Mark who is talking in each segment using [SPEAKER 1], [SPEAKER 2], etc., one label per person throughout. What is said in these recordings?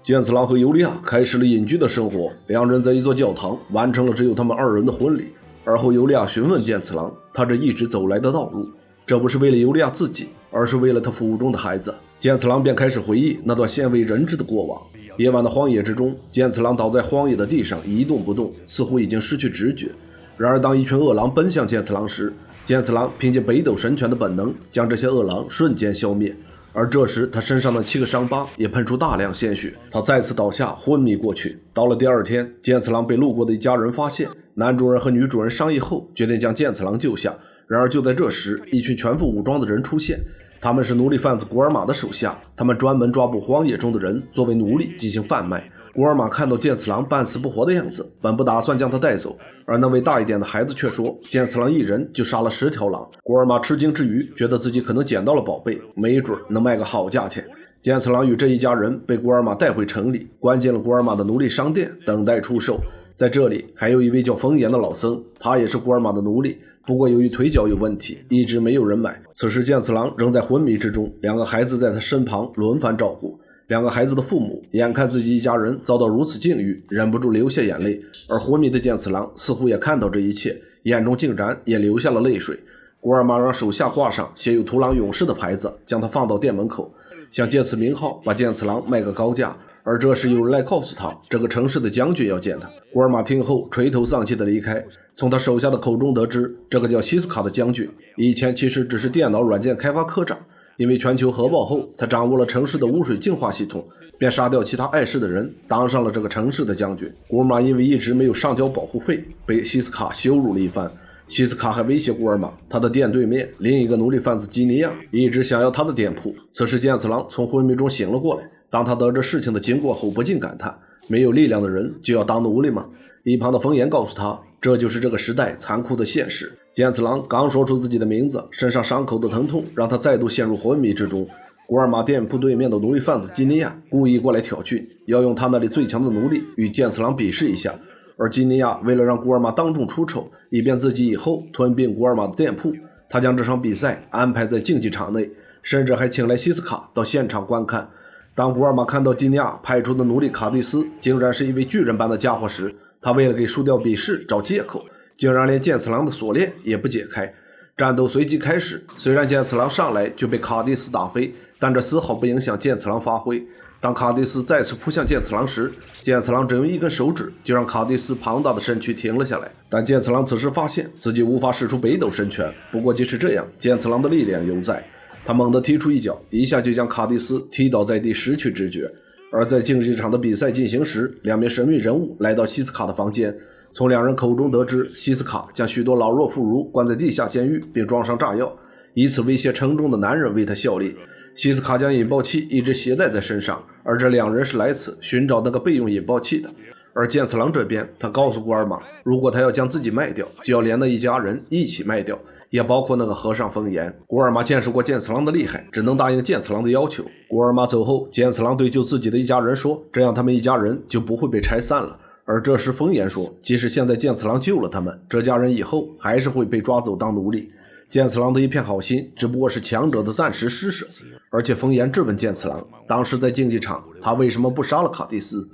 [SPEAKER 1] 剑次郎和尤利娅开始了隐居的生活，两人在一座教堂完成了只有他们二人的婚礼。而后尤利娅询问剑次郎，他这一直走来的道路，这不是为了尤利娅自己，而是为了他腹中的孩子。剑次郎便开始回忆那段鲜为人知的过往。夜晚的荒野之中，剑次郎倒在荒野的地上一动不动，似乎已经失去知觉。然而当一群饿狼奔向剑次郎时，剑次郎凭借北斗神拳的本能将这些饿狼瞬间消灭。而这时他身上的7个伤疤也喷出大量鲜血，他再次倒下昏迷过去。到了第二天，剑次郎被路过的一家人发现，男主人和女主人商议后决定将剑次郎救下。然而就在这时，一群全副武装的人出现，他们是奴隶贩子古尔玛的手下，他们专门抓捕荒野中的人作为奴隶进行贩卖。古尔玛看到剑次郎半死不活的样子，本不打算将他带走，而那位大一点的孩子却说剑次郎一人就杀了10条狼。古尔玛吃惊之余，觉得自己可能捡到了宝贝，没准能卖个好价钱。剑次郎与这一家人被古尔玛带回城里，关进了古尔玛的奴隶商店，等待出售。在这里还有一位叫风岩的老僧，他也是古尔玛的奴隶，不过由于腿脚有问题，一直没有人买。此时剑次郎仍在昏迷之中，两个孩子在他身旁轮番照顾。两个孩子的父母眼看自己一家人遭到如此境遇，忍不住流下眼泪，而昏迷的剑次郎似乎也看到这一切，眼中竟然也流下了泪水。古尔玛让手下挂上写有屠狼勇士的牌子，将他放到店门口，想借此名号把剑次郎卖个高价。而这时有人来告诉他，这个城市的将军要见他。古尔玛听后垂头丧气地离开，从他手下的口中得知，这个叫西斯卡的将军以前其实只是电脑软件开发科长，因为全球核爆后，他掌握了城市的污水净化系统，便杀掉其他碍事的人，当上了这个城市的将军。古尔玛因为一直没有上交保护费，被西斯卡羞辱了一番。西斯卡还威胁古尔玛，他的店对面另一个奴隶贩子基尼亚一直想要他的店铺。此时剑次郎从昏迷中醒了过来，当他得知事情的经过后，不禁感叹，没有力量的人就要当奴隶吗？一旁的风言告诉他，这就是这个时代残酷的现实。剑次郎刚说出自己的名字，身上伤口的疼痛让他再度陷入昏迷之中。古尔玛店铺对面的奴隶贩子基尼亚故意过来挑衅，要用他那里最强的奴隶与剑次郎比试一下。而基尼亚为了让古尔玛当众出丑，以便自己以后吞并古尔玛的店铺，他将这场比赛安排在竞技场内，甚至还请来西斯卡到现场观看。当古尔玛看到基尼亚派出的奴隶卡蒂斯竟然是一位巨人般的家伙时，他为了给输掉比试找借口，竟然连剑次郎的锁链也不解开。战斗随即开始，虽然剑次郎上来就被卡蒂斯打飞，但这丝毫不影响剑次郎发挥。当卡蒂斯再次扑向剑次郎时，剑次郎只用一根手指就让卡蒂斯庞大的身躯停了下来。但剑次郎此时发现自己无法使出北斗神拳，不过即使这样，剑次郎的力量犹在。他猛地踢出一脚，一下就将卡蒂斯踢倒在地，失去知觉。而在竞技场的比赛进行时，两名神秘人物来到西斯卡的房间，从两人口中得知，西斯卡将许多老弱妇孺关在地下监狱，并装上炸药，以此威胁城中的男人为他效力。西斯卡将引爆器一直携带在身上，而这两人是来此寻找那个备用引爆器的。而剑次郎这边，他告诉古尔玛，如果他要将自己卖掉，就要连那一家人一起卖掉，也包括那个和尚风言。古尔玛见识过剑次郎的厉害，只能答应剑次郎的要求。古尔玛走后，剑次郎对救自己的一家人说，这样他们一家人就不会被拆散了。而这时风言说，即使现在剑次郎救了他们，这家人以后还是会被抓走当奴隶。剑次郎的一片好心只不过是强者的暂时施舍。而且风言质问剑次郎，当时在竞技场他为什么不杀了卡蒂斯？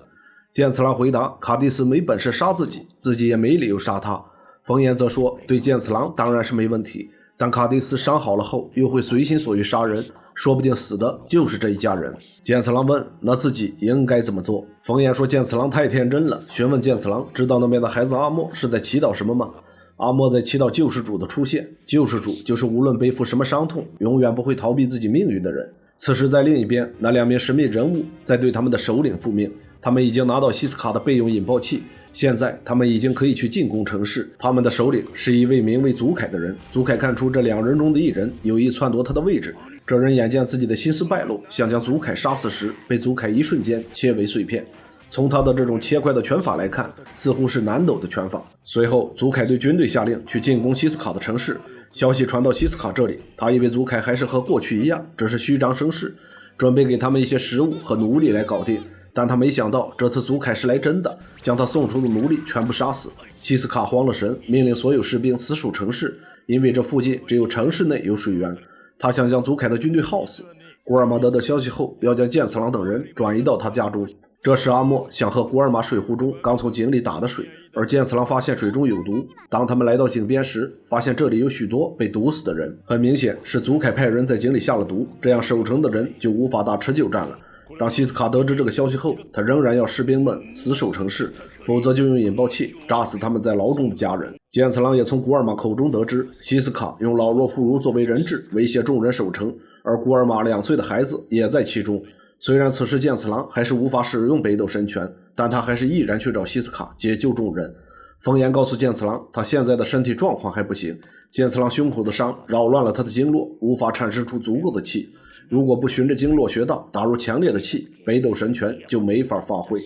[SPEAKER 1] 剑次郎回答，卡蒂斯没本事杀自己，自己也没理由杀他。风言则说，对剑次郎当然是没问题，但卡蒂斯伤好了后又会随心所欲杀人，说不定死的就是这一家人。剑次郎问，那自己应该怎么做？风言说剑次郎太天真了，询问剑次郎知道那边的孩子阿莫是在祈祷什么吗？阿莫在祈祷救世主的出现，救世主就是无论背负什么伤痛，永远不会逃避自己命运的人。此时在另一边，那两名神秘人物在对他们的首领复命，他们已经拿到西斯卡的备用引爆器，现在他们已经可以去进攻城市。他们的首领是一位名为祖凯的人，祖凯看出这两人中的一人有意篡夺他的位置，这人眼见自己的心思败露，想将祖凯杀死时，被祖凯一瞬间切为碎片。从他的这种切块的拳法来看，似乎是南斗的拳法。随后祖凯对军队下令去进攻西斯卡的城市，消息传到西斯卡这里，他以为祖凯还是和过去一样，只是虚张声势，准备给他们一些食物和奴隶来搞定。但他没想到这次祖凯是来真的，将他送出的奴隶全部杀死。西斯卡慌了神，命令所有士兵死守城市，因为这附近只有城市内有水源，他想将祖凯的军队耗死。古尔玛得到消息后，要将剑次郎等人转移到他家中。这时阿莫想喝古尔玛水壶中刚从井里打的水，而剑次郎发现水中有毒。当他们来到井边时，发现这里有许多被毒死的人，很明显是祖凯派人在井里下了毒，这样守城的人就无法打持久战了。当西斯卡得知这个消息后，他仍然要士兵们死守城市，否则就用引爆器炸死他们在牢中的家人。剑次郎也从古尔玛口中得知，西斯卡用老弱妇孺作为人质，威胁众人守城，而古尔玛2岁的孩子也在其中。虽然此时剑次郎还是无法使用北斗神拳，但他还是毅然去找西斯卡解救众人。风言告诉剑次郎，他现在的身体状况还不行，剑次郎胸口的伤扰乱了他的经络，无法产生出足够的气。如果不循着经络穴道打入强烈的气，北斗神拳就没法发挥。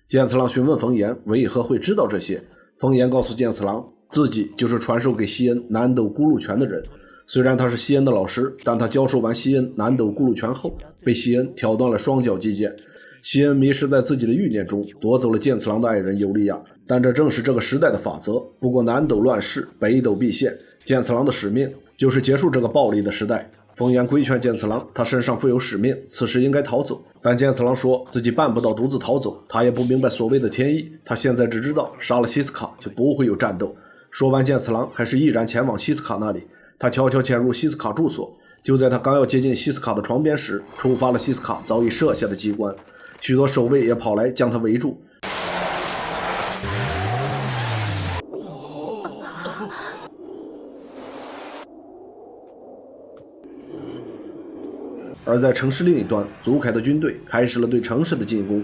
[SPEAKER 1] 剑次郎询问风言为何会知道这些，风言告诉剑次郎，自己就是传授给西恩南斗咕噜拳的人。虽然他是西恩的老师，但他教授完西恩南斗咕噜拳后，被西恩挑断了双脚肌腱。西恩迷失在自己的欲念中，夺走了剑次郎的爱人尤利亚。但这正是这个时代的法则，不过南斗乱世，北斗必现。剑次郎的使命就是结束这个暴力的时代。风言规劝剑次郎，他身上负有使命，此时应该逃走。但剑次郎说自己办不到独自逃走，他也不明白所谓的天意，他现在只知道杀了西斯卡就不会有战斗。说完，剑次郎还是毅然前往西斯卡那里。他悄悄潜入西斯卡住所，就在他刚要接近西斯卡的床边时，触发了西斯卡早已设下的机关，许多守卫也跑来将他围住。而在城市另一端，祖凯的军队开始了对城市的进攻，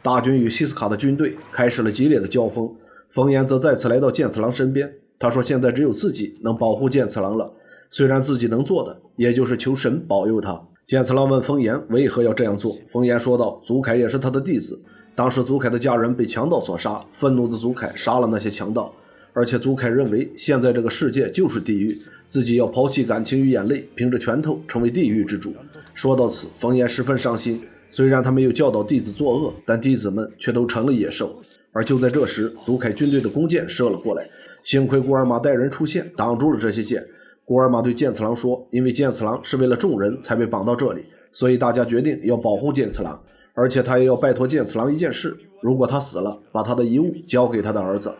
[SPEAKER 1] 大军与西斯卡的军队开始了激烈的交锋。风言则再次来到剑次郎身边，他说现在只有自己能保护剑次郎了，虽然自己能做的也就是求神保佑他。剑次郎问风言为何要这样做，风言说道，祖凯也是他的弟子，当时祖凯的家人被强盗所杀，愤怒的祖凯杀了那些强盗，而且祖凯认为现在这个世界就是地狱，自己要抛弃感情与眼泪，凭着拳头成为地狱之主。说到此，风言十分伤心，虽然他没有教导弟子作恶，但弟子们却都成了野兽。而就在这时，祖凯军队的弓箭射了过来，幸亏古尔玛带人出现挡住了这些箭。古尔玛对剑次郎说，因为剑次郎是为了众人才被绑到这里，所以大家决定要保护剑次郎，而且他也要拜托剑次郎一件事，如果他死了，把他的遗物交给他的儿子。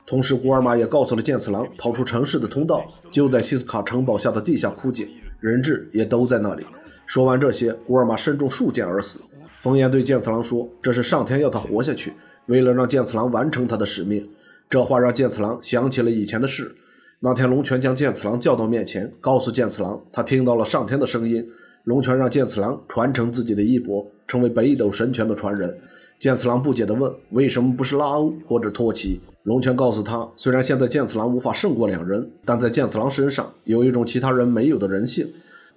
[SPEAKER 1] 同时古尔玛也告诉了剑次郎，逃出城市的通道就在西斯卡城堡下的地下枯井，人质也都在那里。说完这些，古尔玛身中数箭而死。风言对剑次郎说，这是上天要他活下去，为了让剑次郎完成他的使命。这话让剑次郎想起了以前的事。那天龙泉将剑次郎叫到面前，告诉剑次郎他听到了上天的声音，龙泉让剑次郎传承自己的衣钵，成为北斗神拳的传人。剑次郎不解地问，为什么不是拉欧或者托奇？龙泉告诉他，虽然现在剑次郎无法胜过2人，但在剑次郎身上有一种其他人没有的人性。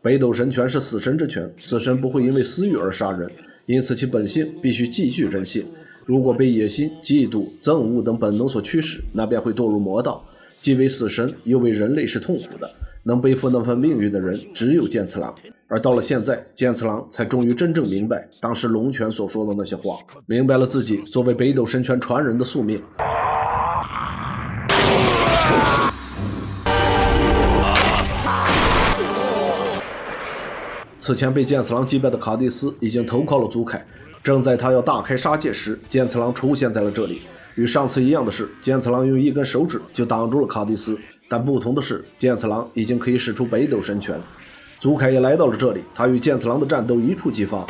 [SPEAKER 1] 北斗神拳是死神之拳，死神不会因为私欲而杀人，因此其本性必须继续人性。如果被野心、嫉妒、憎恶等本能所驱使，那便会堕入魔道。既为死神，又为人类是痛苦的，能背负那份命运的人只有剑次郎。而到了现在，剑次郎才终于真正明白当时龙泉所说的那些话，明白了自己作为北斗神拳传人的宿命。此前被剑次郎击败的卡蒂斯已经投靠了祖凯，正在他要大开杀戒时，剑次郎出现在了这里。与上次一样的是，剑次郎用一根手指就挡住了卡蒂斯，但不同的是，剑次郎已经可以使出北斗神拳。祖凯也来到了这里，他与剑次郎的战斗一触即发。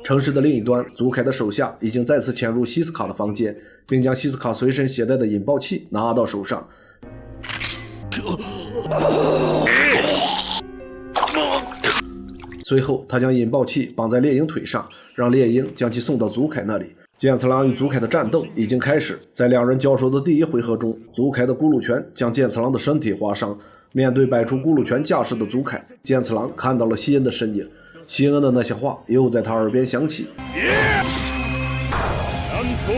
[SPEAKER 1] 城市的另一端，祖凯的手下已经再次潜入西斯卡的房间，并将西斯卡随身携带的引爆器拿到手上。随后，他将引爆器绑在猎鹰腿上，让猎鹰将其送到祖凯那里。剑次郎与祖凯的战斗已经开始，在2人交手的第1回合中，祖凯的咕噜拳将剑次郎的身体划伤。面对摆出咕噜拳架势的祖凯，剑次郎看到了西恩的身影。西恩的那些话又在他耳边响起。这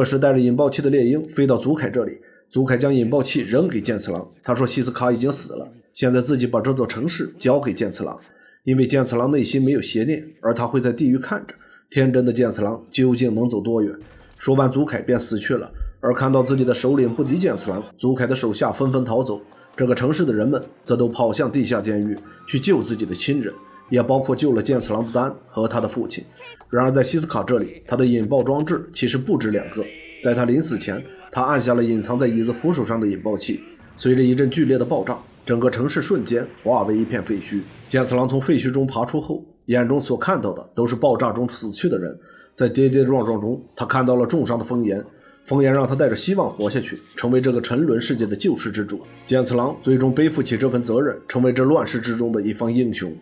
[SPEAKER 1] 时带着引爆器的猎鹰飞到祖凯这里，祖凯将引爆器扔给剑次郎，他说西斯卡已经死了，现在自己把这座城市交给剑次郎，因为剑次郎内心没有邪念，而他会在地狱看着天真的剑次郎究竟能走多远。说完祖凯便死去了，而看到自己的首领不敌剑次郎，祖凯的手下纷纷逃走，这个城市的人们则都跑向地下监狱去救自己的亲人，也包括救了剑次郎的丹和他的父亲。然而在西斯卡这里，他的引爆装置其实不止2个，在他临死前，他按下了隐藏在椅子扶手上的引爆器，随着一阵剧烈的爆炸，整个城市瞬间化为一片废墟。剑次郎从废墟中爬出后，眼中所看到的都是爆炸中死去的人，在跌跌撞撞中，他看到了重伤的风岩，风岩让他带着希望活下去，成为这个沉沦世界的救世之主。剑次郎最终背负起这份责任，成为这乱世之中的一方英雄。